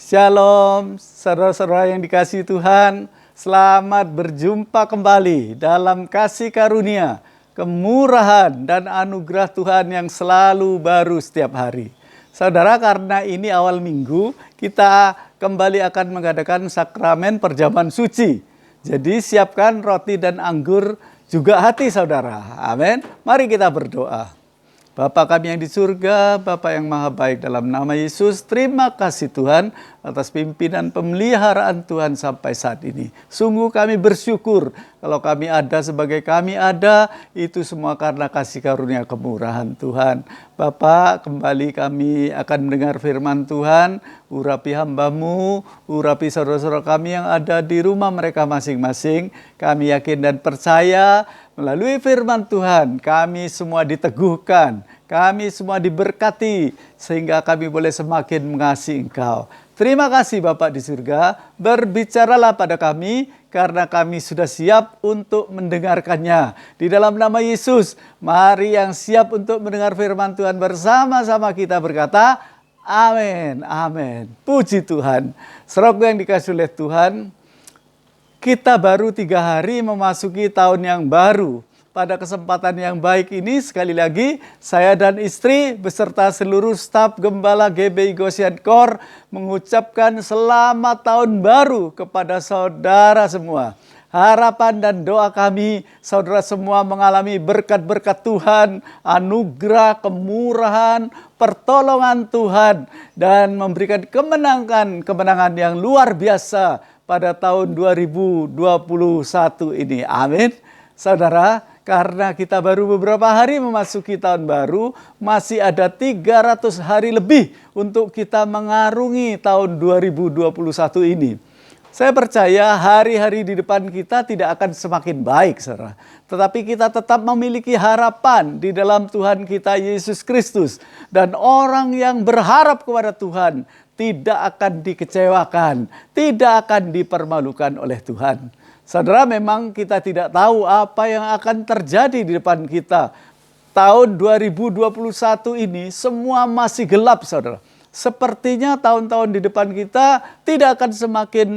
Shalom, saudara-saudara yang dikasihi Tuhan. Selamat berjumpa kembali dalam kasih karunia, kemurahan, dan anugerah Tuhan yang selalu baru setiap hari. Saudara, karena ini awal minggu, kita kembali akan mengadakan sakramen perjamuan suci. Jadi siapkan roti dan anggur juga hati saudara. Amin. Mari kita berdoa. Bapa kami yang di surga, Bapa yang maha baik, dalam nama Yesus, terima kasih Tuhan atas pimpinan pemeliharaan Tuhan sampai saat ini. Sungguh kami bersyukur kalau kami ada sebagai kami ada, itu semua karena kasih karunia kemurahan Tuhan. Bapa, kembali kami akan mendengar firman Tuhan, urapi hamba-Mu, urapi saudara-saudara kami yang ada di rumah mereka masing-masing. Kami yakin dan percaya melalui firman Tuhan, kami semua diteguhkan, kami semua diberkati, sehingga kami boleh semakin mengasihi Engkau. Terima kasih Bapak di surga, berbicaralah pada kami, karena kami sudah siap untuk mendengarkannya. Di dalam nama Yesus, mari yang siap untuk mendengar firman Tuhan bersama-sama kita berkata, amin, amin. Puji Tuhan. Saudara yang dikasihi oleh Tuhan, kita baru 3 hari memasuki tahun yang baru. Pada kesempatan yang baik ini, sekali lagi, saya dan istri beserta seluruh staf Gembala GBI Goshen Core mengucapkan selamat tahun baru kepada saudara semua. Harapan dan doa kami, saudara semua mengalami berkat-berkat Tuhan, anugerah, kemurahan, pertolongan Tuhan, dan memberikan kemenangan yang luar biasa pada tahun 2021 ini. Amin. Saudara, karena kita baru beberapa hari memasuki tahun baru, masih ada 300 hari lebih untuk kita mengarungi tahun 2021 ini. Saya percaya hari-hari di depan kita tidak akan semakin baik, saudara. Tetapi kita tetap memiliki harapan di dalam Tuhan kita Yesus Kristus. Dan orang yang berharap kepada Tuhan tidak akan dikecewakan, tidak akan dipermalukan oleh Tuhan. Saudara, memang kita tidak tahu apa yang akan terjadi di depan kita. Tahun 2021 ini semua masih gelap, saudara. Sepertinya tahun-tahun di depan kita tidak akan semakin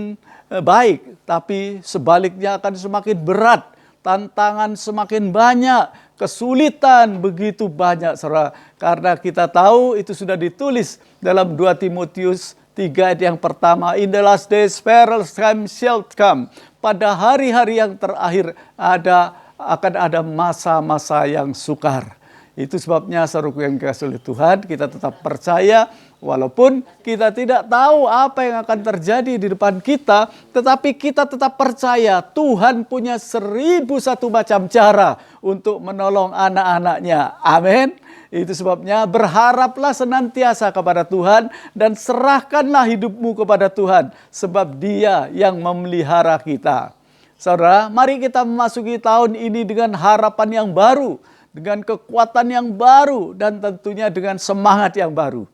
baik, tapi sebaliknya akan semakin berat. Tantangan semakin banyak, kesulitan begitu banyak, saudara. Karena kita tahu itu sudah ditulis dalam 2 Timotius 3 ayat yang pertama, in the last days perilous times shall come. Pada hari-hari yang terakhir akan ada masa-masa yang sukar. Itu sebabnya saudaraku yang dikasihi oleh Tuhan, kita tetap percaya walaupun kita tidak tahu apa yang akan terjadi di depan kita, tetapi kita tetap percaya Tuhan punya 1001 macam cara untuk menolong anak-anaknya. Amin. Itu sebabnya berharaplah senantiasa kepada Tuhan dan serahkanlah hidupmu kepada Tuhan, sebab Dia yang memelihara kita. Saudara, mari kita memasuki tahun ini dengan harapan yang baru, dengan kekuatan yang baru, dan tentunya dengan semangat yang baru.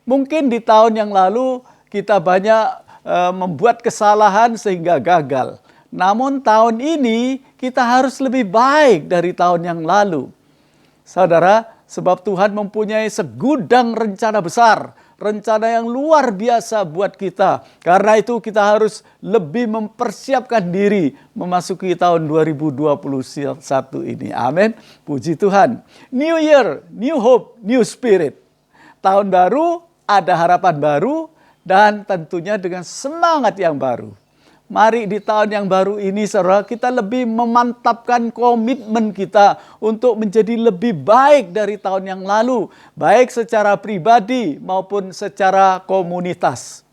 Mungkin di tahun yang lalu kita banyak membuat kesalahan sehingga gagal. Namun tahun ini kita harus lebih baik dari tahun yang lalu. Saudara, sebab Tuhan mempunyai segudang rencana besar, rencana yang luar biasa buat kita. Karena itu kita harus lebih mempersiapkan diri memasuki tahun 2021 ini. Amin. Puji Tuhan. New Year, new hope, new spirit. Tahun baru, ada harapan baru, dan tentunya dengan semangat yang baru. Mari di tahun yang baru ini, saudara, kita lebih memantapkan komitmen kita untuk menjadi lebih baik dari tahun yang lalu, baik secara pribadi maupun secara komunitas.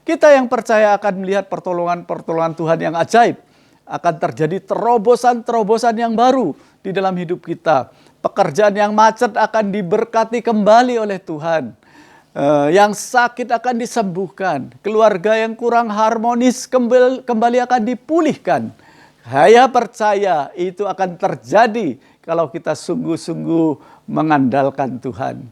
Kita yang percaya akan melihat pertolongan-pertolongan Tuhan yang ajaib, akan terjadi terobosan-terobosan yang baru di dalam hidup kita. Pekerjaan yang macet akan diberkati kembali oleh Tuhan. Yang sakit akan disembuhkan, keluarga yang kurang harmonis kembali akan dipulihkan. Saya percaya itu akan terjadi kalau kita sungguh-sungguh mengandalkan Tuhan.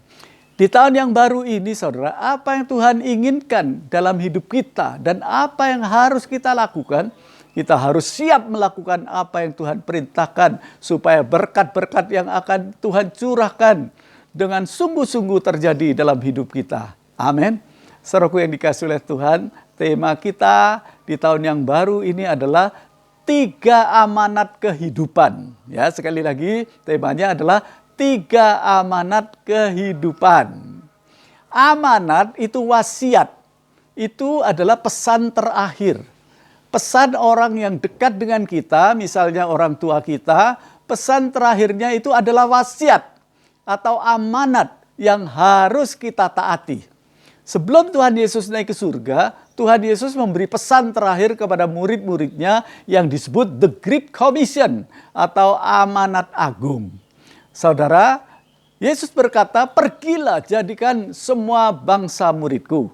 Di tahun yang baru ini, saudara, apa yang Tuhan inginkan dalam hidup kita dan apa yang harus kita lakukan? Kita harus siap melakukan apa yang Tuhan perintahkan supaya berkat-berkat yang akan Tuhan curahkan dengan sungguh-sungguh terjadi dalam hidup kita. Amin. Saudaraku yang dikasihi oleh Tuhan, tema kita di tahun yang baru ini adalah 3 amanat kehidupan. Ya, sekali lagi temanya adalah 3 amanat kehidupan. Amanat itu wasiat. Itu adalah pesan terakhir. Pesan orang yang dekat dengan kita, misalnya orang tua kita, pesan terakhirnya itu adalah wasiat atau amanat yang harus kita taati. Sebelum Tuhan Yesus naik ke surga, Tuhan Yesus memberi pesan terakhir kepada murid-muridnya yang disebut The Great Commission atau amanat agung. Saudara, Yesus berkata, pergilah jadikan semua bangsa muridku.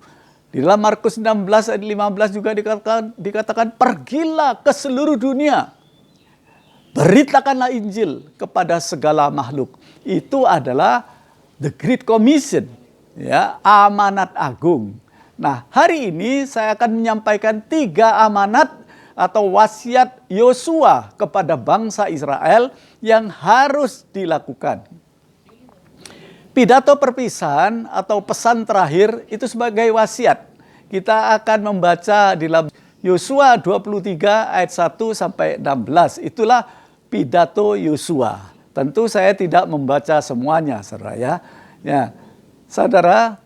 Di dalam Markus 16 ayat 15 juga dikatakan pergilah ke seluruh dunia. Beritakanlah Injil kepada segala makhluk. Itu adalah The Great Commission, ya, amanat agung. Nah, hari ini saya akan menyampaikan 3 amanat atau wasiat Yosua kepada bangsa Israel yang harus dilakukan. Pidato perpisahan atau pesan terakhir itu sebagai wasiat. Kita akan membaca di dalam Yosua 23 ayat 1 sampai 16. Itulah pidato Yosua. Tentu saya tidak membaca semuanya, saudara ya. Ya, saudara,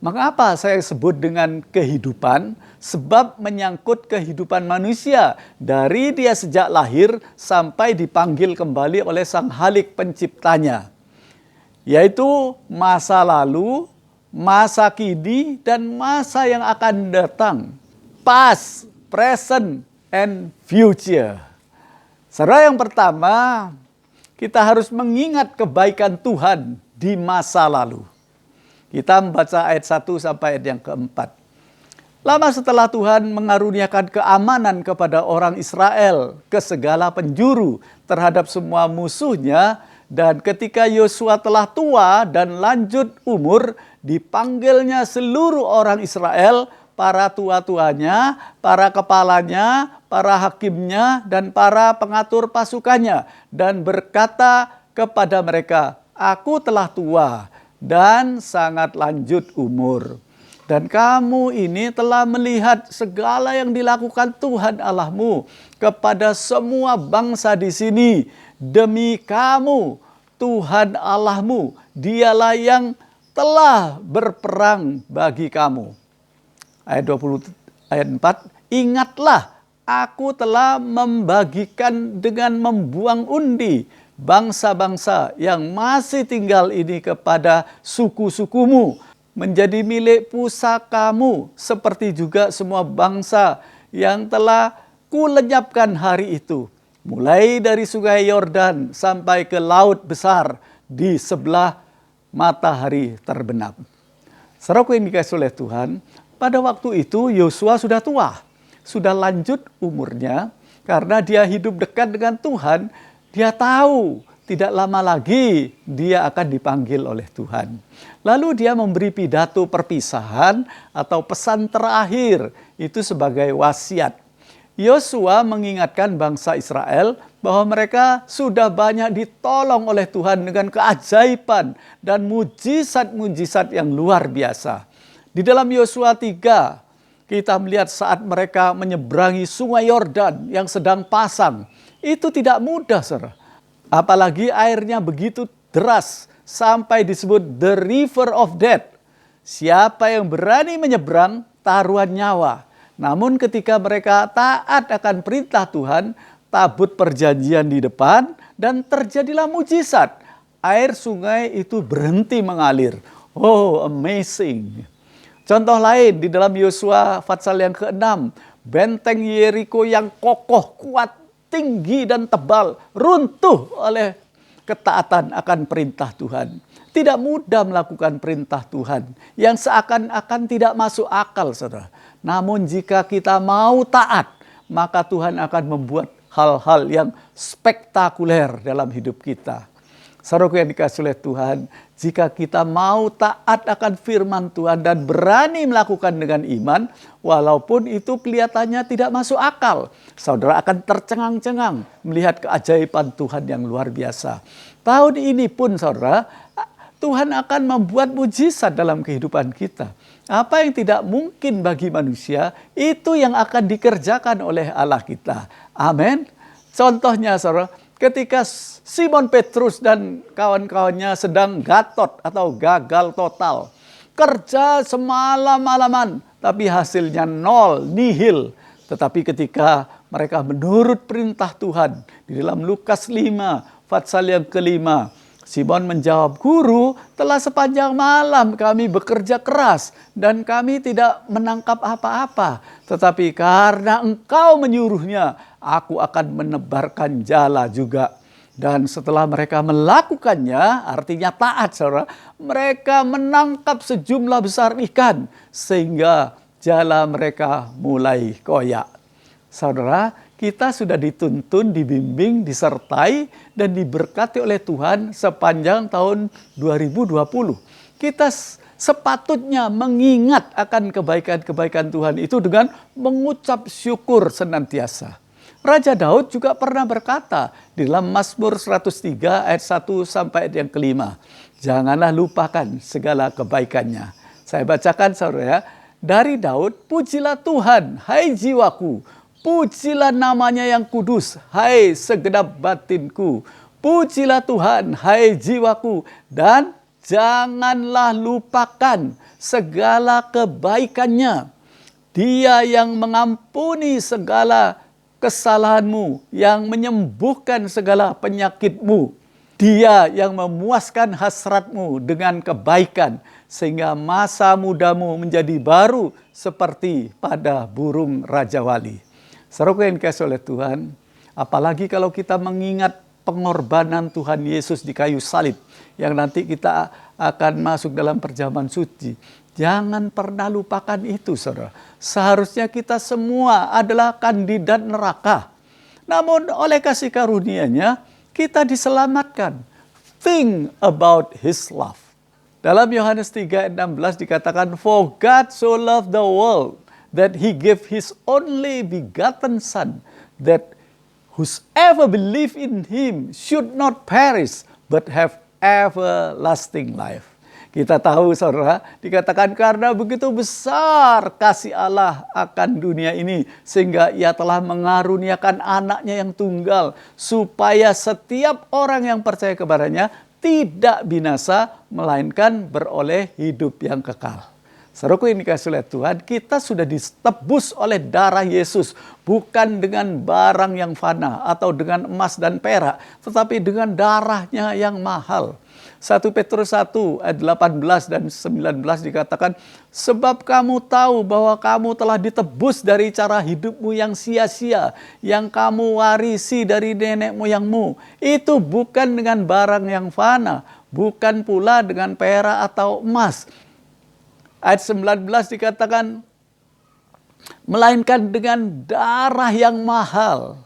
mengapa saya sebut dengan kehidupan? Sebab menyangkut kehidupan manusia dari dia sejak lahir sampai dipanggil kembali oleh Sang Khalik Penciptanya. Yaitu masa lalu, masa kini, dan masa yang akan datang. Past, present, and future. Saudara, yang pertama, kita harus mengingat kebaikan Tuhan di masa lalu. Kita membaca ayat 1 sampai ayat yang keempat. Lama setelah Tuhan mengaruniakan keamanan kepada orang Israel ke segala penjuru terhadap semua musuhnya, dan ketika Yosua telah tua dan lanjut umur, dipanggilnya seluruh orang Israel, para tua-tuanya, para kepalanya, para hakimnya, dan para pengatur pasukannya, dan berkata kepada mereka, aku telah tua dan sangat lanjut umur. Dan kamu ini telah melihat segala yang dilakukan Tuhan Allahmu kepada semua bangsa di sini. Demi kamu, Tuhan Allahmu, dialah yang telah berperang bagi kamu. Ayat 20, ayat 4, ingatlah, aku telah membagikan dengan membuang undi bangsa-bangsa yang masih tinggal ini kepada suku-sukumu, menjadi milik pusakamu, seperti juga semua bangsa yang telah kulenyapkan hari itu, mulai dari sungai Yordan sampai ke laut besar di sebelah matahari terbenam. Saudaraku yang dikasihi oleh Tuhan, pada waktu itu Yosua sudah tua, sudah lanjut umurnya, karena dia hidup dekat dengan Tuhan. Dia tahu tidak lama lagi dia akan dipanggil oleh Tuhan. Lalu dia memberi pidato perpisahan atau pesan terakhir, itu sebagai wasiat. Yosua mengingatkan bangsa Israel bahwa mereka sudah banyak ditolong oleh Tuhan dengan keajaiban dan mujizat-mujizat yang luar biasa. Di dalam Yosua 3, kita melihat saat mereka menyeberangi sungai Yordan yang sedang pasang. Itu tidak mudah, saudara. Apalagi airnya begitu deras sampai disebut the river of death. Siapa yang berani menyeberang, taruhan nyawa. Namun ketika mereka taat akan perintah Tuhan, tabut perjanjian di depan, dan terjadilah mujizat. Air sungai itu berhenti mengalir. Oh, amazing. Contoh lain di dalam Yosua pasal yang ke-6, benteng Yeriko yang kokoh, kuat, tinggi dan tebal runtuh oleh ketaatan akan perintah Tuhan. Tidak mudah melakukan perintah Tuhan yang seakan-akan tidak masuk akal, saudara. Namun jika kita mau taat, maka Tuhan akan membuat hal-hal yang spektakuler dalam hidup kita. Saudaraku yang dikasihi oleh Tuhan, jika kita mau taat akan firman Tuhan dan berani melakukan dengan iman, walaupun itu kelihatannya tidak masuk akal, saudara akan tercengang-cengang melihat keajaiban Tuhan yang luar biasa. Tahun ini pun saudara, Tuhan akan membuat mujizat dalam kehidupan kita. Apa yang tidak mungkin bagi manusia, itu yang akan dikerjakan oleh Allah kita. Amin. Contohnya, saudara, ketika Simon Petrus dan kawan-kawannya sedang gatot atau gagal total. Kerja semalam-malaman, tapi hasilnya nol, nihil. Tetapi ketika mereka menurut perintah Tuhan, di dalam Lukas 5, pasal yang kelima, Simon menjawab, "Guru, telah sepanjang malam kami bekerja keras dan kami tidak menangkap apa-apa. Tetapi karena Engkau menyuruhnya, aku akan menebarkan jala juga." Dan setelah mereka melakukannya, artinya taat, saudara, mereka menangkap sejumlah besar ikan sehingga jala mereka mulai koyak. Saudara, kita sudah dituntun, dibimbing, disertai, dan diberkati oleh Tuhan sepanjang tahun 2020. Kita sepatutnya mengingat akan kebaikan-kebaikan Tuhan itu dengan mengucap syukur senantiasa. Raja Daud juga pernah berkata di dalam Mazmur 103 ayat 1 sampai ayat yang kelima, "Janganlah lupakan segala kebaikannya." Saya bacakan, saudara, dari Daud, "Pujilah Tuhan, hai jiwaku. Pujilah namanya yang kudus, hai segenap batinku. Pujilah Tuhan, hai jiwaku, dan janganlah lupakan segala kebaikannya. Dia yang mengampuni segala kesalahanmu, yang menyembuhkan segala penyakitmu. Dia yang memuaskan hasratmu dengan kebaikan, sehingga masa mudamu menjadi baru seperti pada burung Raja Wali." Saudara yang dikasihi oleh Tuhan, apalagi kalau kita mengingat pengorbanan Tuhan Yesus di kayu salib, yang nanti kita akan masuk dalam perjamuan suci. Jangan pernah lupakan itu, saudara. Seharusnya kita semua adalah kandidat neraka. Namun oleh kasih karunia-Nya, kita diselamatkan. Think about His love. Dalam Yohanes 3 ayat 16 dikatakan, "For God so loved the world, that He gave His only begotten Son, that whosoever believe in Him should not perish, but have everlasting life." Kita tahu, saudara, dikatakan karena begitu besar kasih Allah akan dunia ini, sehingga Ia telah mengaruniakan anaknya yang tunggal, supaya setiap orang yang percaya kepadanya tidak binasa, melainkan beroleh hidup yang kekal. Saudaraku yang dikasihi oleh Tuhan, kita sudah ditebus oleh darah Yesus, bukan dengan barang yang fana atau dengan emas dan perak, tetapi dengan darahnya yang mahal. 1 Petrus 1 ayat 18 dan 19 dikatakan, "Sebab kamu tahu bahwa kamu telah ditebus dari cara hidupmu yang sia-sia, yang kamu warisi dari nenek moyangmu. Itu bukan dengan barang yang fana, bukan pula dengan perak atau emas." Ayat 19 dikatakan, melainkan dengan darah yang mahal,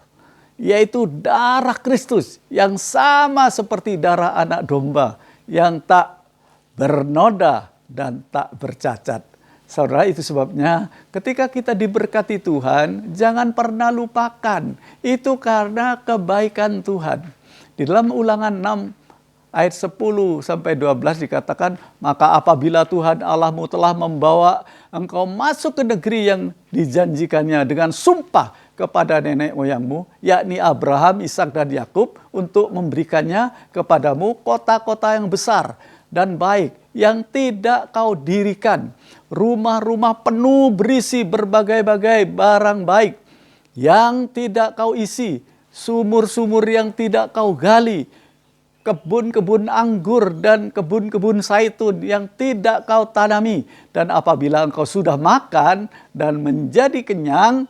yaitu darah Kristus yang sama seperti darah anak domba, yang tak bernoda dan tak bercacat. Saudara, itu sebabnya ketika kita diberkati Tuhan, jangan pernah lupakan. Itu karena kebaikan Tuhan. Di dalam Ulangan 6 ayat 10 sampai 12 dikatakan, "Maka apabila Tuhan Allahmu telah membawa engkau masuk ke negeri yang dijanjikannya dengan sumpah kepada nenek moyangmu, yakni Abraham, Ishak dan Yakub, untuk memberikannya kepadamu kota-kota yang besar dan baik, yang tidak kau dirikan, rumah-rumah penuh berisi berbagai-bagai barang baik, yang tidak kau isi, sumur-sumur yang tidak kau gali, kebun-kebun anggur dan kebun-kebun zaitun yang tidak kau tanami. Dan apabila engkau sudah makan dan menjadi kenyang,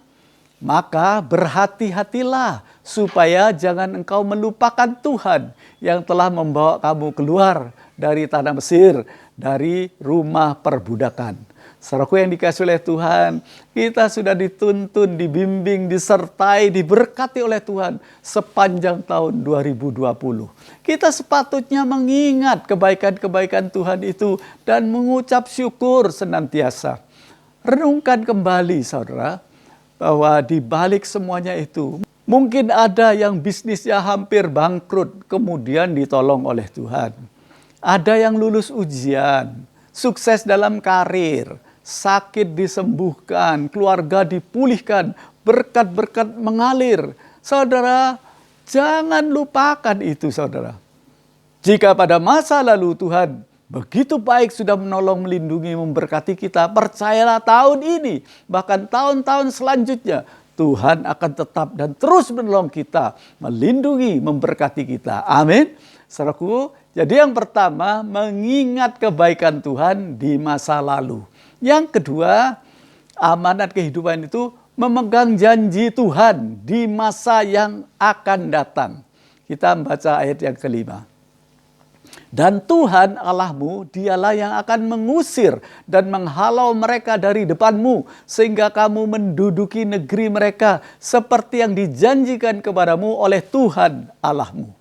maka berhati-hatilah supaya jangan engkau melupakan Tuhan yang telah membawa kamu keluar dari tanah Mesir, dari rumah perbudakan." Saudaraku yang dikasihi oleh Tuhan, kita sudah dituntun, dibimbing, disertai, diberkati oleh Tuhan sepanjang tahun 2020. Kita sepatutnya mengingat kebaikan-kebaikan Tuhan itu dan mengucap syukur senantiasa. Renungkan kembali, saudara, bahwa di balik semuanya itu, mungkin ada yang bisnisnya hampir bangkrut, kemudian ditolong oleh Tuhan. Ada yang lulus ujian, sukses dalam karir, sakit disembuhkan, keluarga dipulihkan, berkat-berkat mengalir. Saudara, jangan lupakan itu, saudara. Jika pada masa lalu Tuhan begitu baik sudah menolong, melindungi, memberkati kita, percayalah tahun ini, bahkan tahun-tahun selanjutnya, Tuhan akan tetap dan terus menolong kita, melindungi, memberkati kita. Amin. Saudaraku, jadi yang pertama, mengingat kebaikan Tuhan di masa lalu. Yang kedua, amanat kehidupan itu memegang janji Tuhan di masa yang akan datang. Kita membaca ayat yang kelima. Dan Tuhan Allahmu, dialah yang akan mengusir dan menghalau mereka dari depanmu, sehingga kamu menduduki negeri mereka seperti yang dijanjikan kepadamu oleh Tuhan Allahmu.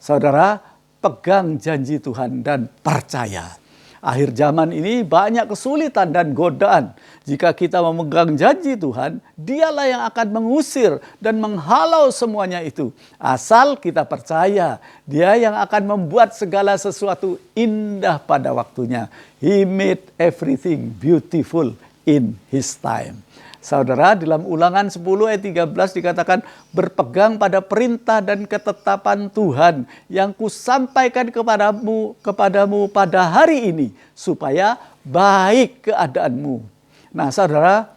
Saudara, pegang janji Tuhan dan percaya. Akhir zaman ini banyak kesulitan dan godaan. Jika kita memegang janji Tuhan, dialah yang akan mengusir dan menghalau semuanya itu. Asal kita percaya, dia yang akan membuat segala sesuatu indah pada waktunya. He made everything beautiful in His time. Saudara, dalam Ulangan 10 ayat 13 dikatakan, berpegang pada perintah dan ketetapan Tuhan yang kusampaikan kepadamu pada hari ini, supaya baik keadaanmu. Nah, saudara,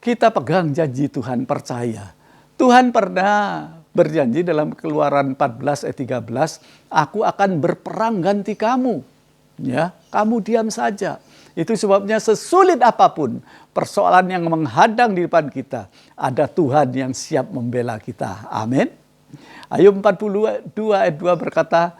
kita pegang janji Tuhan, percaya. Tuhan pernah berjanji dalam Keluaran 14 ayat 13, aku akan berperang ganti kamu. Ya, kamu diam saja. Itu sebabnya sesulit apapun persoalan yang menghadang di depan kita, ada Tuhan yang siap membela kita. Amin. Ayub 42 ayat 2 berkata,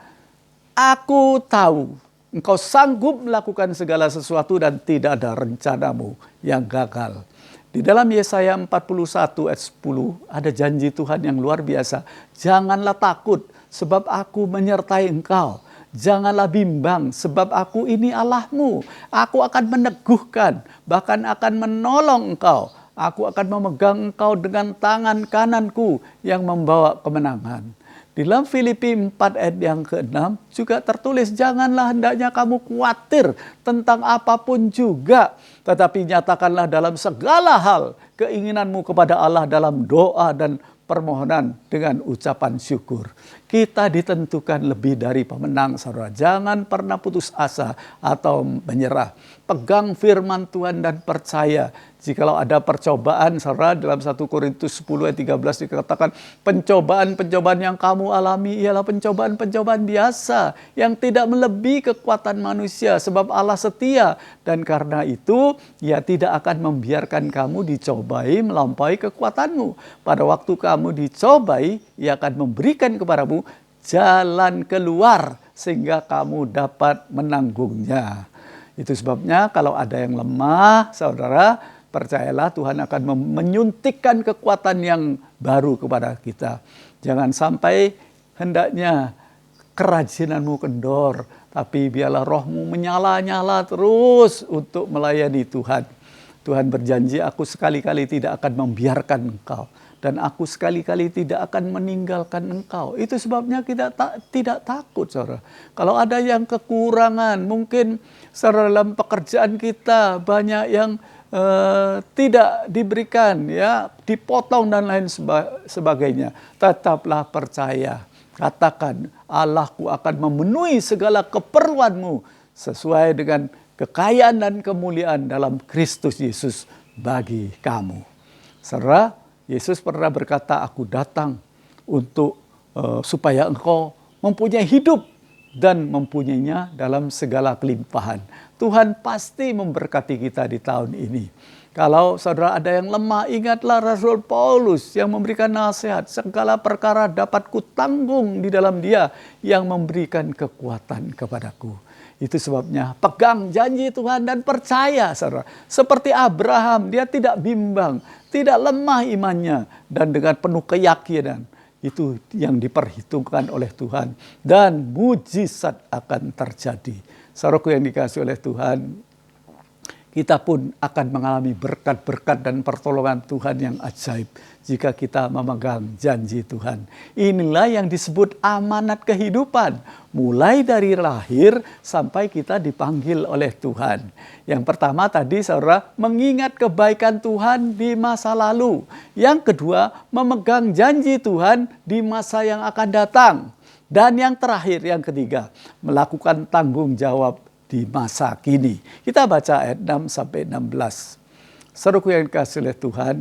aku tahu engkau sanggup melakukan segala sesuatu dan tidak ada rencanamu yang gagal. Di dalam Yesaya 41 ayat 10 ada janji Tuhan yang luar biasa. Janganlah takut sebab aku menyertai engkau. Janganlah bimbang, sebab aku ini Allahmu. Aku akan meneguhkan, bahkan akan menolong engkau. Aku akan memegang engkau dengan tangan kananku yang membawa kemenangan. Di dalam Filipi 4 ayat yang ke-6 juga tertulis, janganlah hendaknya kamu khawatir tentang apapun juga. Tetapi nyatakanlah dalam segala hal keinginanmu kepada Allah dalam doa dan permohonan dengan ucapan syukur. Kita ditentukan lebih dari pemenang, saudara. Jangan pernah putus asa atau menyerah. Pegang firman Tuhan dan percaya. Jikalau ada percobaan, saudara, dalam 1 Korintus 10 ayat 13 dikatakan, pencobaan-pencobaan yang kamu alami ialah pencobaan-pencobaan biasa yang tidak melebihi kekuatan manusia, sebab Allah setia, dan karena itu Ia tidak akan membiarkan kamu dicobai melampaui kekuatanmu. Pada waktu kamu dicobai, Ia akan memberikan kepadamu jalan keluar sehingga kamu dapat menanggungnya. Itu sebabnya kalau ada yang lemah, saudara, percayalah Tuhan akan menyuntikkan kekuatan yang baru kepada kita. Jangan sampai hendaknya kerajinanmu kendor, tapi biarlah rohmu menyala-nyala terus untuk melayani Tuhan. Tuhan berjanji, aku sekali-kali tidak akan membiarkan engkau. Dan aku sekali-kali tidak akan meninggalkan engkau. Itu sebabnya kita tidak takut, saudara. Kalau ada yang kekurangan, mungkin saudara dalam pekerjaan kita banyak yang tidak diberikan, ya, dipotong dan lain sebagainya. Tetaplah percaya. Katakan, Allahku akan memenuhi segala keperluanmu sesuai dengan kekayaan dan kemuliaan dalam Kristus Yesus bagi kamu. Saudara, Yesus pernah berkata, aku datang untuk supaya engkau mempunyai hidup dan mempunyainya dalam segala kelimpahan. Tuhan pasti memberkati kita di tahun ini. Kalau saudara ada yang lemah, ingatlah Rasul Paulus yang memberikan nasihat. Segala perkara dapat kutanggung di dalam Dia yang memberikan kekuatan kepadaku. Itu sebabnya pegang janji Tuhan dan percaya, saudara. Seperti Abraham, dia tidak bimbang, tidak lemah imannya, dan dengan penuh keyakinan. Itu yang diperhitungkan oleh Tuhan. Dan mujizat akan terjadi. Saudaraku yang dikasihi oleh Tuhan, kita pun akan mengalami berkat-berkat dan pertolongan Tuhan yang ajaib jika kita memegang janji Tuhan. Inilah yang disebut amanat kehidupan, mulai dari lahir sampai kita dipanggil oleh Tuhan. Yang pertama tadi saudara, mengingat kebaikan Tuhan di masa lalu. Yang kedua, memegang janji Tuhan di masa yang akan datang. Dan yang terakhir, yang ketiga, melakukan tanggung jawab di masa kini. Kita baca ayat 6 sampai 16. Saudaraku yang dikasihi oleh Tuhan,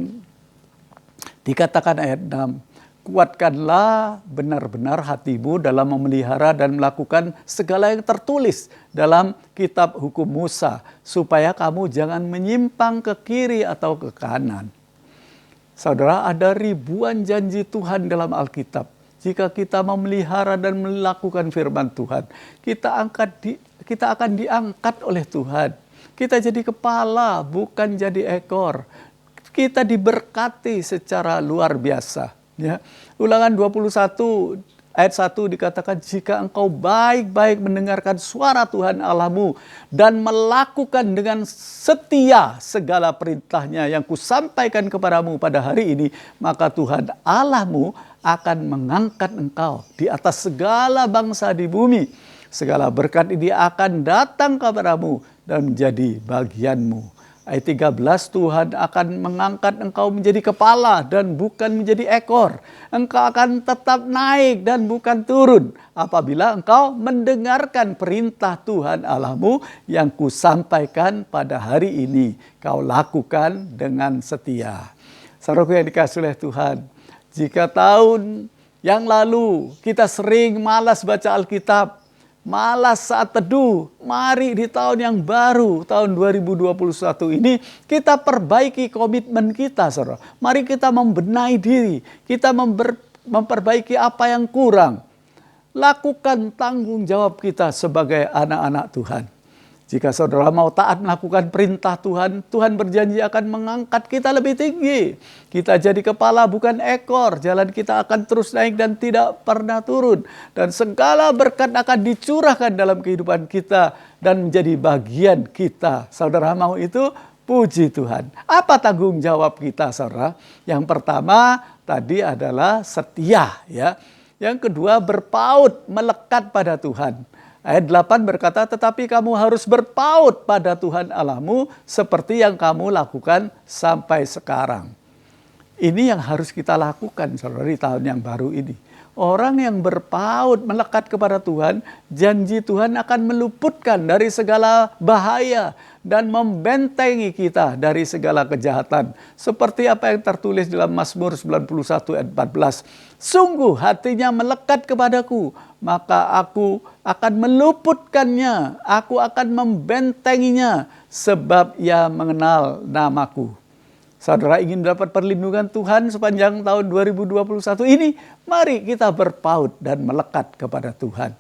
dikatakan ayat 6, kuatkanlah benar-benar hatimu dalam memelihara dan melakukan segala yang tertulis dalam kitab hukum Musa, supaya kamu jangan menyimpang ke kiri atau ke kanan. Saudara, ada ribuan janji Tuhan dalam Alkitab. Jika kita memelihara dan melakukan firman Tuhan, kita akan diangkat oleh Tuhan. Kita jadi kepala, bukan jadi ekor. Kita diberkati secara luar biasa. Ya. Ulangan 21 ayat 1 dikatakan, jika engkau baik-baik mendengarkan suara Tuhan Allahmu dan melakukan dengan setia segala perintahnya yang kusampaikan kepadamu pada hari ini, maka Tuhan Allahmu akan mengangkat engkau di atas segala bangsa di bumi. Segala berkat ini akan datang kepadamu dan menjadi bagianmu. Ayat 13, Tuhan akan mengangkat engkau menjadi kepala dan bukan menjadi ekor. Engkau akan tetap naik dan bukan turun apabila engkau mendengarkan perintah Tuhan Allahmu yang kusampaikan pada hari ini. Kau lakukan dengan setia. Saudaraku yang dikasihi oleh Tuhan, jika tahun yang lalu kita sering malas baca Alkitab, malas saat teduh, mari di tahun yang baru, tahun 2021 ini, kita perbaiki komitmen kita, saudara. Mari kita membenahi diri, kita memperbaiki apa yang kurang. Lakukan tanggung jawab kita sebagai anak-anak Tuhan. Jika saudara mau taat melakukan perintah Tuhan, Tuhan berjanji akan mengangkat kita lebih tinggi. Kita jadi kepala bukan ekor, jalan kita akan terus naik dan tidak pernah turun. Dan segala berkat akan dicurahkan dalam kehidupan kita dan menjadi bagian kita. Saudara mau itu? Puji Tuhan. Apa tanggung jawab kita, saudara? Yang pertama tadi adalah setia, ya. Yang kedua, berpaut, melekat pada Tuhan. Ayat 8 berkata, tetapi kamu harus berpaut pada Tuhan Allahmu seperti yang kamu lakukan sampai sekarang. Ini yang harus kita lakukan, saudara, di tahun yang baru ini. Orang yang berpaut, melekat kepada Tuhan, janji Tuhan akan meluputkan dari segala bahaya dan membentengi kita dari segala kejahatan. Seperti apa yang tertulis dalam Mazmur 91 ayat 14. Sungguh hatinya melekat kepadaku, maka aku akan meluputkannya, aku akan membentenginya, sebab ia mengenal namaku. Saudara ingin dapat perlindungan Tuhan sepanjang tahun 2021 ini, mari kita berpaut dan melekat kepada Tuhan.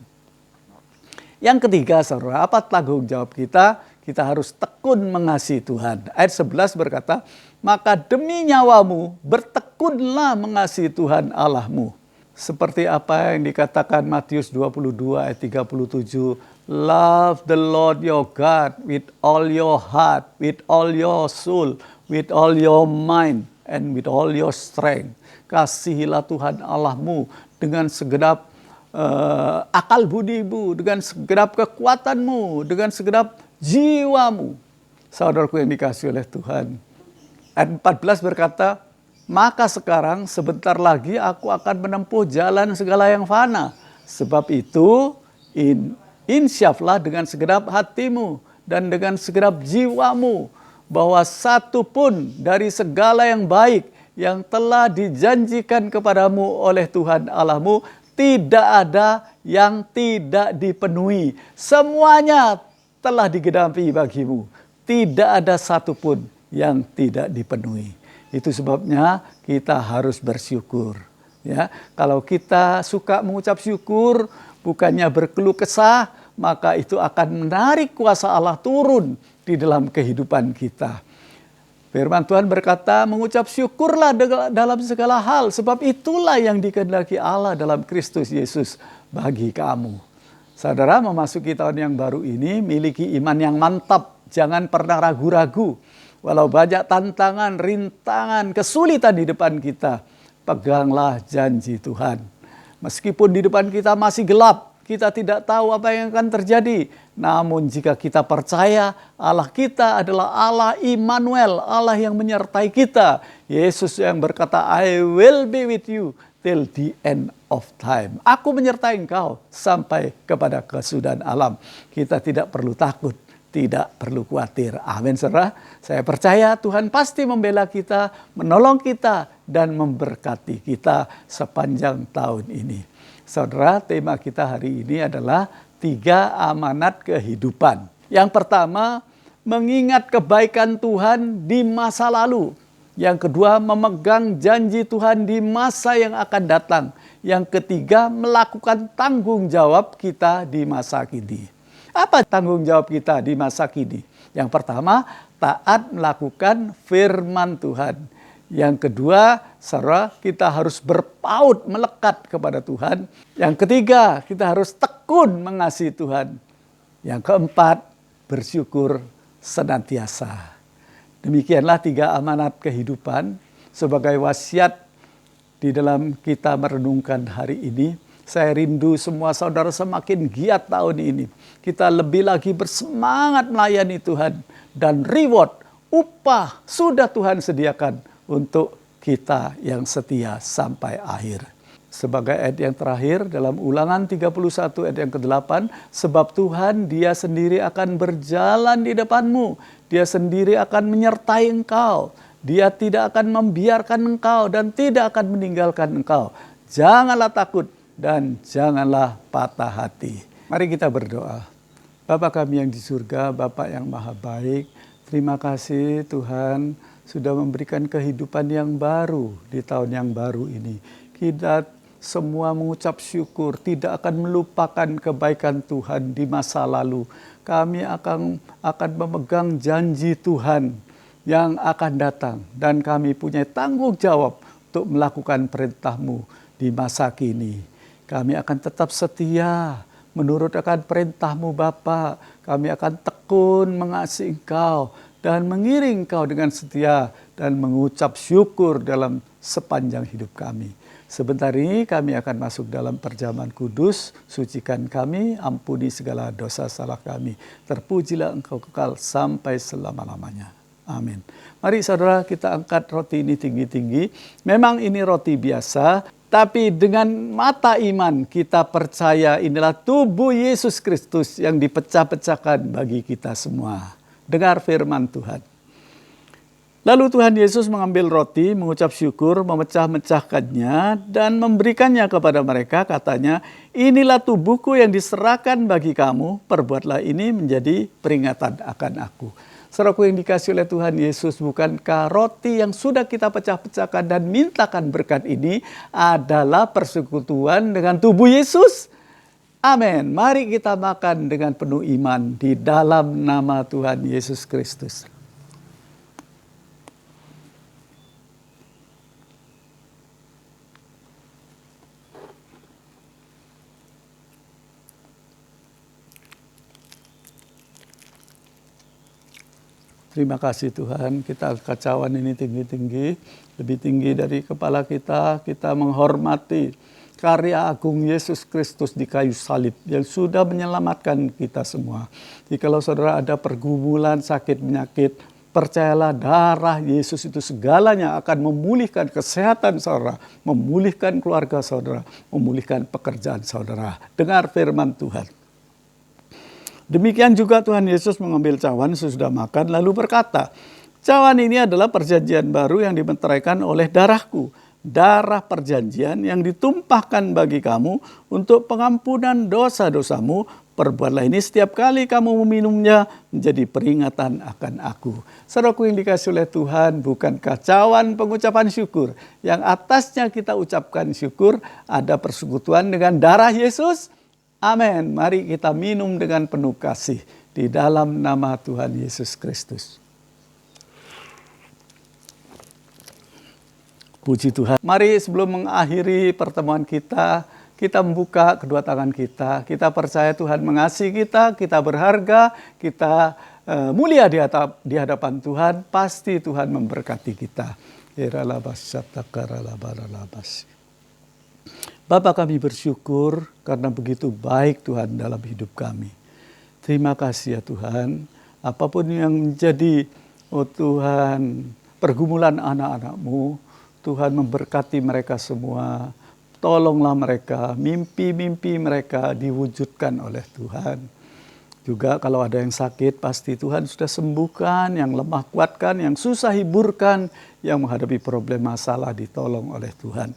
Yang ketiga, saudara, apa tanggung jawab kita? Kita harus tekun mengasihi Tuhan. Ayat 11 berkata, maka demi nyawamu bertekunlah mengasihi Tuhan Allahmu. Seperti apa yang dikatakan Matius 22 ayat 37, love the Lord your God with all your heart, with all your soul, with all your mind, and with all your strength. Kasihilah Tuhan Allahmu dengan segenap akal budimu, dengan segenap kekuatanmu, dengan segenap jiwamu. Saudaraku yang dikasihi oleh Tuhan. Ayat 14 berkata, maka sekarang sebentar lagi aku akan menempuh jalan segala yang fana. Sebab itu insyaflah dengan segenap hatimu dan dengan segenap jiwamu, bahwa satu pun dari segala yang baik yang telah dijanjikan kepadamu oleh Tuhan Allahmu tidak ada yang tidak dipenuhi. Semuanya telah digenapi bagimu. Tidak ada satu pun yang tidak dipenuhi. Itu sebabnya kita harus bersyukur. Ya, kalau kita suka mengucap syukur, bukannya berkeluh kesah, maka itu akan menarik kuasa Allah turun di dalam kehidupan kita. Firman Tuhan berkata, mengucap syukurlah dalam segala hal, sebab itulah yang dikehendaki Allah dalam Kristus Yesus bagi kamu. Saudara, memasuki tahun yang baru ini, miliki iman yang mantap, Jangan pernah ragu-ragu. Walau banyak tantangan, rintangan, kesulitan di depan kita, peganglah janji Tuhan. Meskipun di depan kita masih gelap, kita tidak tahu apa yang akan terjadi. Namun jika kita percaya Allah kita adalah Allah Immanuel, Allah yang menyertai kita. Yesus yang berkata, I will be with you till the end of time. Aku menyertai engkau sampai kepada kesudahan alam. Kita tidak perlu takut. Tidak perlu khawatir. Amin, saudara. Saya percaya Tuhan pasti membela kita, menolong kita, dan memberkati kita sepanjang tahun ini. Saudara, tema kita hari ini adalah 3 amanat kehidupan. Yang pertama, mengingat kebaikan Tuhan di masa lalu. Yang kedua, memegang janji Tuhan di masa yang akan datang. Yang ketiga, melakukan tanggung jawab kita di masa kini. Apa tanggung jawab kita di masa kini? Yang pertama, taat melakukan firman Tuhan. Yang kedua, saudara, kita harus berpaut melekat kepada Tuhan. Yang ketiga, kita harus tekun mengasihi Tuhan. Yang keempat, bersyukur senantiasa. Demikianlah 3 amanat kehidupan sebagai wasiat di dalam kita merenungkan hari ini. Saya rindu semua saudara semakin giat tahun ini. Kita lebih lagi bersemangat melayani Tuhan. Dan reward, upah sudah Tuhan sediakan untuk kita yang setia sampai akhir. Sebagai ayat yang terakhir dalam Ulangan 31 ayat yang ke-8. Sebab Tuhan dia sendiri akan berjalan di depanmu. Dia sendiri akan menyertai engkau. Dia tidak akan membiarkan engkau dan tidak akan meninggalkan engkau. Janganlah takut dan janganlah patah hati. Mari kita berdoa. Bapa kami yang di surga, Bapa yang maha baik, terima kasih Tuhan sudah memberikan kehidupan yang baru di tahun yang baru ini. Kita semua mengucap syukur, tidak akan melupakan kebaikan Tuhan di masa lalu. Kami akan memegang janji Tuhan yang akan datang. Dan kami punya tanggung jawab untuk melakukan perintah-Mu di masa kini. Kami akan tetap setia menurut akan perintah-Mu Bapa. Kami akan tekun mengasihi Engkau dan mengiring Engkau dengan setia dan mengucap syukur dalam sepanjang hidup kami. Sebentar ini kami akan masuk dalam perjamuan kudus. Sucikan kami, ampuni segala dosa salah kami. Terpujilah Engkau kekal sampai selama-lamanya. Amin. Mari saudara kita angkat roti ini tinggi-tinggi. Memang ini roti biasa. Tapi dengan mata iman kita percaya inilah tubuh Yesus Kristus yang dipecah-pecahkan bagi kita semua. Dengar firman Tuhan. Lalu Tuhan Yesus mengambil roti, mengucap syukur, memecah-mecahkannya dan memberikannya kepada mereka. Katanya, inilah tubuhku yang diserahkan bagi kamu, perbuatlah ini menjadi peringatan akan aku. Saudaraku yang dikasih oleh Tuhan Yesus, bukankah roti yang sudah kita pecah-pecahkan dan mintakan berkat ini adalah persekutuan dengan tubuh Yesus? Amin. Mari kita makan dengan penuh iman di dalam nama Tuhan Yesus Kristus. Terima kasih Tuhan, kita kacauan ini tinggi-tinggi, lebih tinggi dari kepala kita menghormati karya agung Yesus Kristus di kayu salib yang sudah menyelamatkan kita semua. Jikalau saudara ada pergumulan, sakit, penyakit, percayalah darah Yesus itu segalanya akan memulihkan kesehatan saudara, memulihkan keluarga saudara, memulihkan pekerjaan saudara. Dengar firman Tuhan. Demikian juga Tuhan Yesus mengambil cawan sesudah makan lalu berkata, cawan ini adalah perjanjian baru yang dimeteraikan oleh darahku. Darah perjanjian yang ditumpahkan bagi kamu untuk pengampunan dosa-dosamu. Perbuatlah ini setiap kali kamu meminumnya menjadi peringatan akan aku. Saudaraku yang dikasih oleh Tuhan, bukankah cawan pengucapan syukur yang atasnya kita ucapkan syukur ada persekutuan dengan darah Yesus? Amin. Mari kita minum dengan penuh kasih di dalam nama Tuhan Yesus Kristus. Puji Tuhan. Mari sebelum mengakhiri pertemuan kita membuka kedua tangan kita. Kita percaya Tuhan mengasihi kita, kita berharga, kita mulia di hadapan Tuhan, pasti Tuhan memberkati kita. Bapa, kami bersyukur karena begitu baik Tuhan dalam hidup kami. Terima kasih ya Tuhan, apapun yang menjadi Tuhan pergumulan anak-anak-Mu, Tuhan memberkati mereka semua. Tolonglah mereka, mimpi-mimpi mereka diwujudkan oleh Tuhan. Juga kalau ada yang sakit, pasti Tuhan sudah sembuhkan, yang lemah kuatkan, yang susah hiburkan, yang menghadapi problem masalah ditolong oleh Tuhan.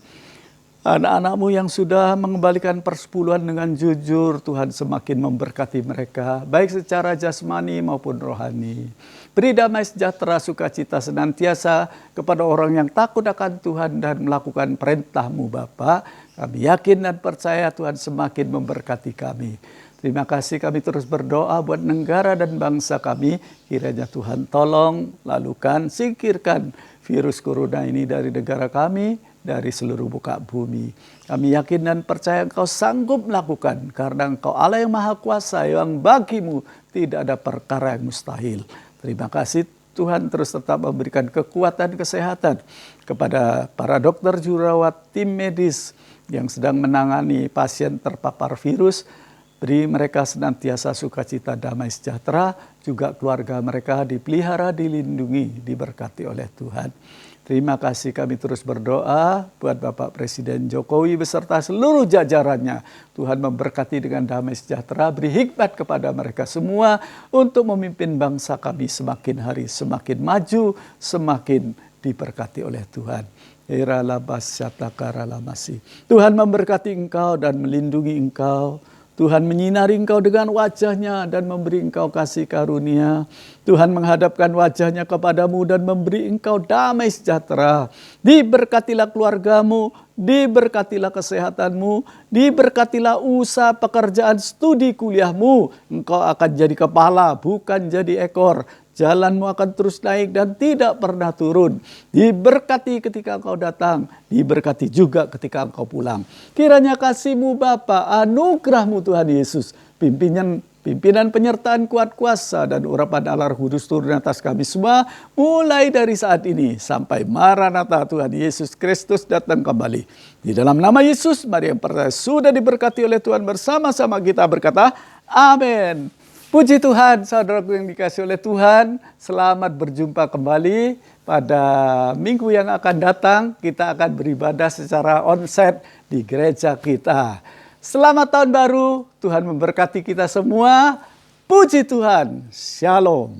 Anak-anak-Mu yang sudah mengembalikan persepuluhan dengan jujur, Tuhan semakin memberkati mereka, baik secara jasmani maupun rohani. Beri damai sejahtera, sukacita senantiasa kepada orang yang takut akan Tuhan dan melakukan perintah-Mu Bapa. Kami yakin dan percaya Tuhan semakin memberkati kami. Terima kasih, kami terus berdoa buat negara dan bangsa kami. Kiranya Tuhan tolong, lalukan, singkirkan virus corona ini dari negara kami, dari seluruh muka bumi. Kami yakin dan percaya Engkau sanggup melakukan, karena Engkau Allah yang Maha Kuasa, yang bagimu tidak ada perkara yang mustahil. Terima kasih Tuhan, terus tetap memberikan kekuatan kesehatan kepada para dokter jurawat, tim medis yang sedang menangani pasien terpapar virus. Beri mereka senantiasa sukacita, damai sejahtera, juga keluarga mereka dipelihara, dilindungi, diberkati oleh Tuhan. Terima kasih, kami terus berdoa buat Bapak Presiden Jokowi beserta seluruh jajarannya. Tuhan memberkati dengan damai sejahtera, beri hikmat kepada mereka semua untuk memimpin bangsa kami semakin hari semakin maju, semakin diberkati oleh Tuhan. Tuhan memberkati engkau dan melindungi engkau. Tuhan menyinari engkau dengan wajah-Nya dan memberi engkau kasih karunia. Tuhan menghadapkan wajah-Nya kepadamu dan memberi engkau damai sejahtera. Diberkatilah keluargamu, diberkatilah kesehatanmu, diberkatilah usaha pekerjaan studi kuliahmu. Engkau akan jadi kepala, bukan jadi ekor. Jalanmu akan terus naik dan tidak pernah turun. Diberkati ketika engkau datang, diberkati juga ketika engkau pulang. Kiranya kasih-Mu Bapa, anugerah-Mu Tuhan Yesus, pimpinan penyertaan kuat kuasa dan urapan Allah Roh Kudus turun atas kami semua, mulai dari saat ini sampai Maranatha Tuhan Yesus Kristus datang kembali. Di dalam nama Yesus, mari yang percaya sudah diberkati oleh Tuhan, bersama-sama kita berkata, amin. Puji Tuhan, saudaraku yang dikasihi oleh Tuhan, selamat berjumpa kembali. Pada minggu yang akan datang, kita akan beribadah secara onsite di gereja kita. Selamat tahun baru, Tuhan memberkati kita semua. Puji Tuhan, Shalom.